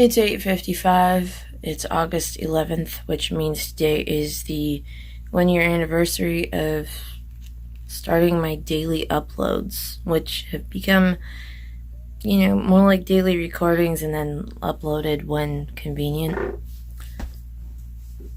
It's 8:55. It's August 11th, which means today is the 1 year anniversary of starting my daily uploads, which have become, more like daily recordings and then uploaded when convenient.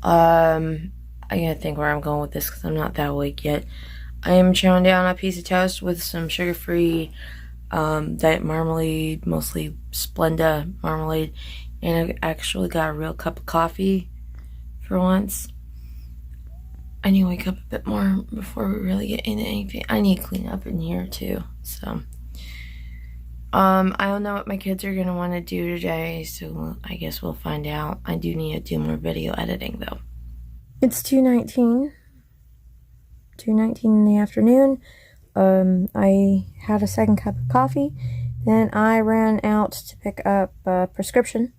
I gotta think where I'm going with this because I'm not that awake yet. I am chowing down a piece of toast with some sugar-free diet marmalade, mostly Splenda marmalade, and I actually got a real cup of coffee for once. I need to wake up a bit more before we really get into anything. I need to clean up in here too, so I don't know what my kids are gonna want to do today, so I guess we'll find out. I do need to do more video editing though. It's 2:19 in the afternoon. I had a second cup of coffee, then I ran out to pick up a prescription.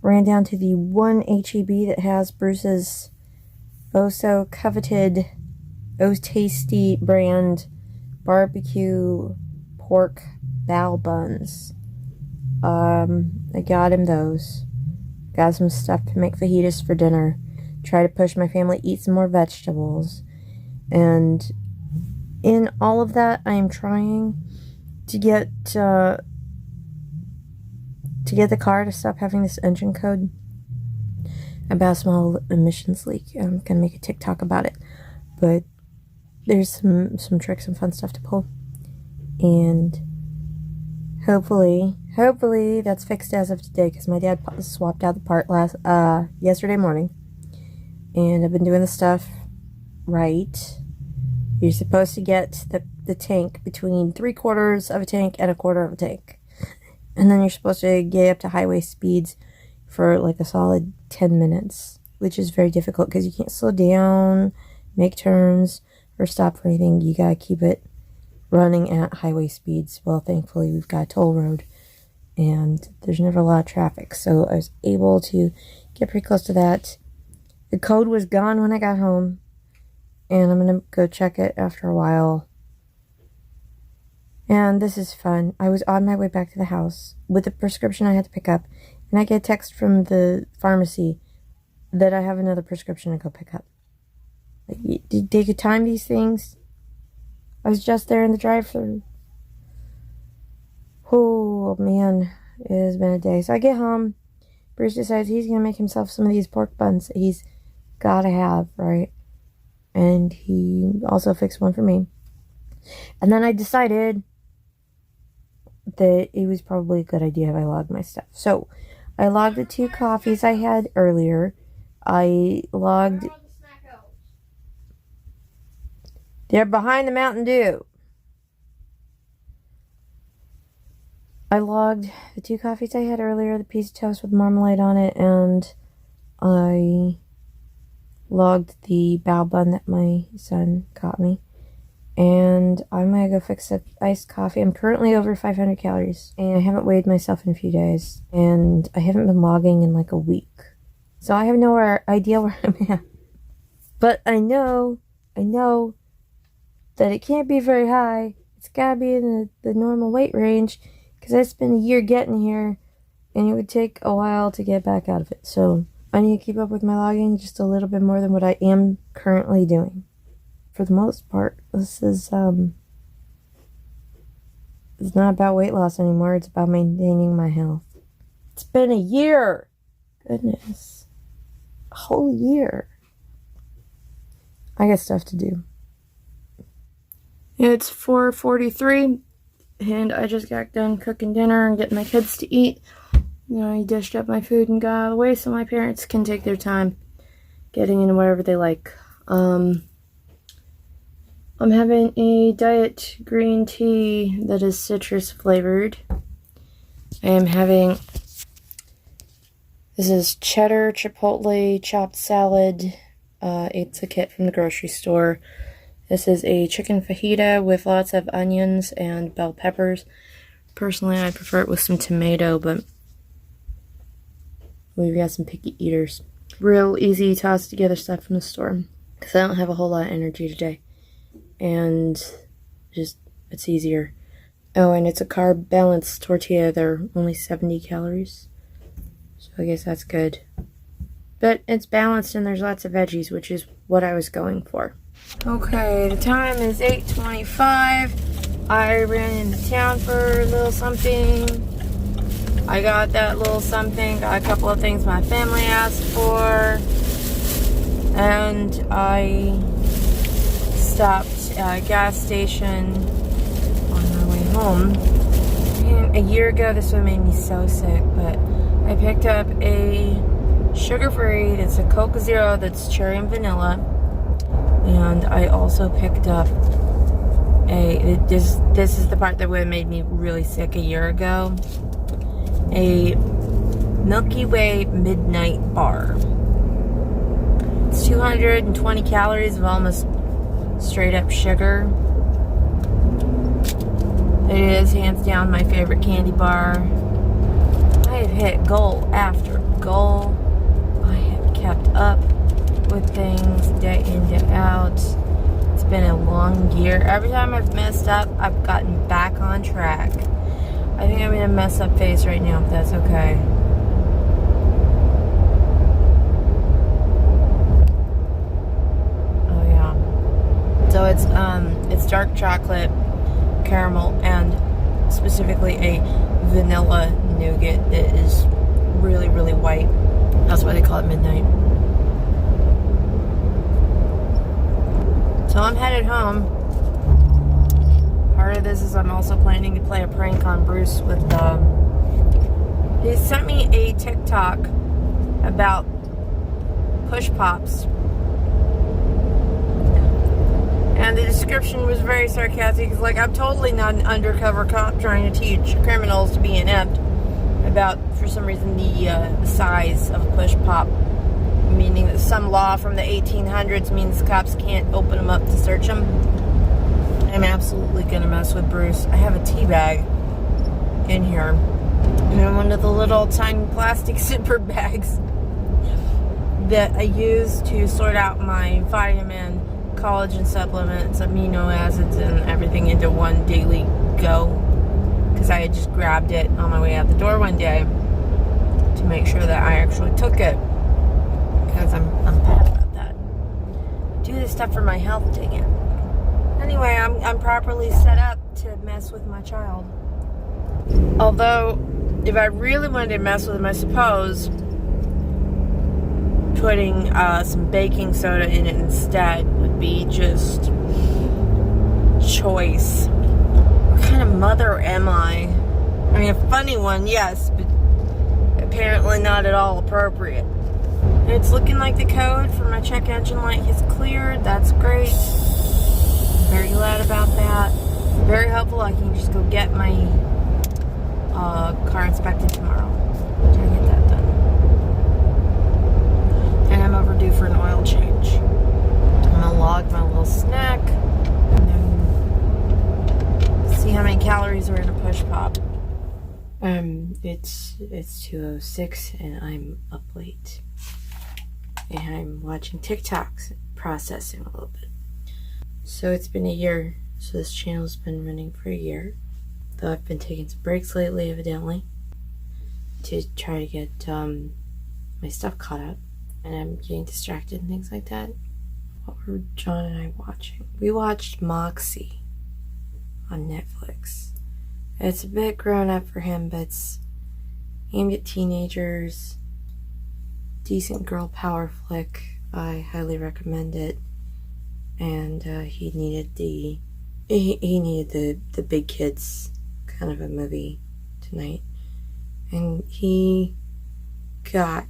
Ran down to the one HEB that has Bruce's oh so coveted, oh tasty brand barbecue pork bao buns. I got him those. Got some stuff to make fajitas for dinner. Try to push my family eat some more vegetables. And in all of that, I am trying to get the car to stop having this engine code about a small emissions leak. I'm gonna make a TikTok about it, but there's some tricks and fun stuff to pull, and hopefully that's fixed as of today, because my dad swapped out the part yesterday morning, and I've been doing the stuff right. You're supposed to get the tank between 3/4 of a tank and 1/4 of a tank. And then you're supposed to get up to highway speeds for like a solid 10 minutes, which is very difficult because you can't slow down, make turns, or stop for anything. You gotta keep it running at highway speeds. Well, thankfully, we've got a toll road and there's never a lot of traffic, so I was able to get pretty close to that. The code was gone when I got home, and I'm gonna go check it after a while. And this is fun. I was on my way back to the house with a prescription I had to pick up, and I get a text from the pharmacy that I have another prescription to go pick up. Like, they could time these things. I was just there in the drive-thru. Oh man, it has been a day. So I get home. Bruce decides he's gonna make himself some of these pork buns that he's gotta have, right? And he also fixed one for me. And then I decided that it was probably a good idea if I logged my stuff. So I logged the 2 coffees I had earlier. I logged... They're behind the Mountain Dew. I logged the 2 coffees I had earlier, the piece of toast with marmalade on it, and I logged the bao bun that my son got me. And I'm gonna go fix the iced coffee. I'm currently over 500 calories, and I haven't weighed myself in a few days, and I haven't been logging in like a week. So I have no idea where I'm at. But I know that it can't be very high. It's gotta be in the normal weight range, because I spent a year getting here, and it would take a while to get back out of it. So I need to keep up with my logging just a little bit more than what I am currently doing. For the most part, this is it's not about weight loss anymore. It's about maintaining my health. It's been a year. Goodness. A whole year. I got stuff to do. It's 4:43, and I just got done cooking dinner and getting my kids to eat. I dished up my food and got out of the way so my parents can take their time getting into whatever they like. I'm having a diet green tea that is citrus flavored. I am having, this is cheddar chipotle chopped salad. It's a kit from the grocery store. This is a chicken fajita with lots of onions and bell peppers. Personally, I prefer it with some tomato, but we've got some picky eaters. Real easy toss together stuff from the store, because I don't have a whole lot of energy today. And just, it's easier. Oh, and it's a carb balanced tortilla. They're only 70 calories. So I guess that's good. But it's balanced and there's lots of veggies, which is what I was going for. Okay, the time is 8:25. I ran into town for a little something. I got that little something. Got a couple of things my family asked for. And I stopped at a gas station on my way home. And a year ago, this would have made me so sick, but I picked up a sugar-free, it's a Coke Zero that's cherry and vanilla. And I also picked up this is the part that would have made me really sick a year ago. A Milky Way Midnight Bar. It's 220 calories of almost straight up sugar. It is hands down my favorite candy bar. I have hit goal after goal. I have kept up with things day in, day out. It's been a long year. Every time I've messed up, I've gotten back on track. I think I'm in a mess up phase right now, if that's okay. So it's dark chocolate, caramel, and specifically a vanilla nougat that is really, really white. That's why they call it midnight. So I'm headed home. Part of this is I'm also planning to play a prank on Bruce with he sent me a TikTok about push pops. And the description was very sarcastic. It's like, I'm totally not an undercover cop trying to teach criminals to be inept about, for some reason, the size of a push pop. Meaning that some law from the 1800s means cops can't open them up to search them. I'm absolutely going to mess with Bruce. I have a tea bag in here. And one of the little tiny plastic zipper bags that I use to sort out my vitamin, collagen supplements, amino acids, and everything into one daily go, because I had just grabbed it on my way out the door one day to make sure that I actually took it, because I'm bad about that. Do this stuff for my health, dang it. Anyway, I'm properly set up to mess with my child. Although, if I really wanted to mess with him, I suppose putting some baking soda in it instead would be just choice. What kind of mother am I? I mean, a funny one, yes, but apparently not at all appropriate. And it's looking like the code for my check engine light has cleared. That's great. I'm very glad about that. Very helpful. I can just go get my car inspected tomorrow. Try to get that done. And I'm overdue for an oil change. I'm gonna log my little snack and then see how many calories are in a push pop. It's 2:06 and I'm up late. And I'm watching TikToks, processing a little bit. So it's been a year. So this channel's been running for a year. Though I've been taking some breaks lately, evidently, to try to get my stuff caught up. And I'm getting distracted and things like that. What were John and I watching? We watched Moxie on Netflix. It's a bit grown up for him, but it's aimed at teenagers. Decent girl power flick. I highly recommend it. And he needed the big kids kind of a movie tonight. And he got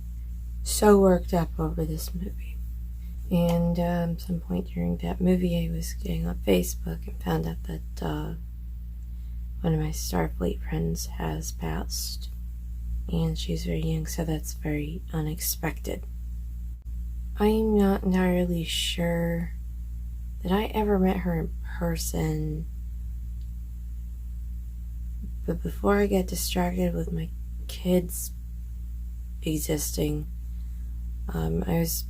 so worked up over this movie. And some point during that movie, I was getting on Facebook and found out that one of my Starfleet friends has passed. And she's very young, so that's very unexpected. I'm not entirely sure that I ever met her in person. But before I get distracted with my kids existing, I was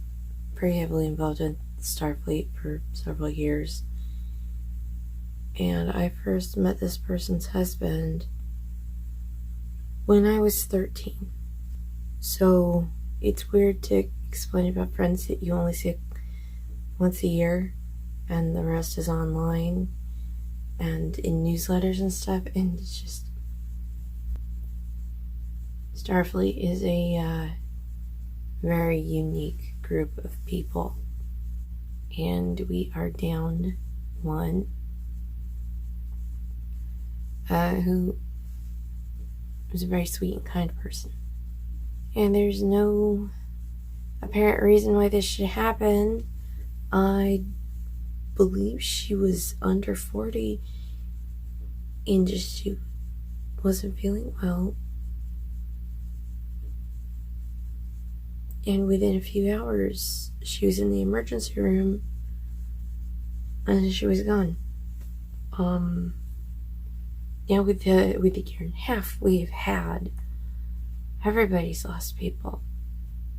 pretty heavily involved in Starfleet for several years. And I first met this person's husband when I was 13. So it's weird to explain about friends that you only see once a year and the rest is online and in newsletters and stuff. And it's just, Starfleet is a very unique group of people. And we are down one who was a very sweet and kind person. And there's no apparent reason why this should happen. I believe she was under 40 and just she wasn't feeling well. And within a few hours, she was in the emergency room and she was gone. Now with the year and a half we've had, everybody's lost people.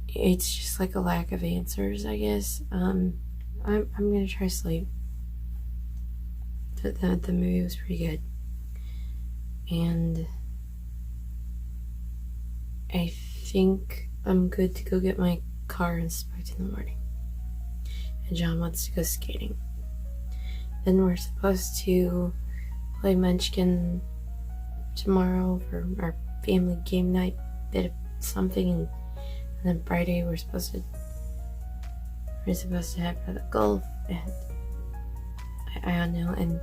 It's just like a lack of answers, I guess. I'm gonna try sleep. The movie was pretty good. And I think I'm good to go get my car inspected in the morning. And John wants to go skating. Then we're supposed to play Munchkin tomorrow for our family game night, bit of something, and then Friday we're supposed to head for the golf, and I don't know, and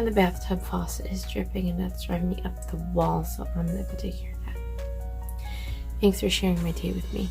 the bathtub faucet is dripping and that's driving me up the wall, so I'm gonna go take care of that. Thanks for sharing my day with me.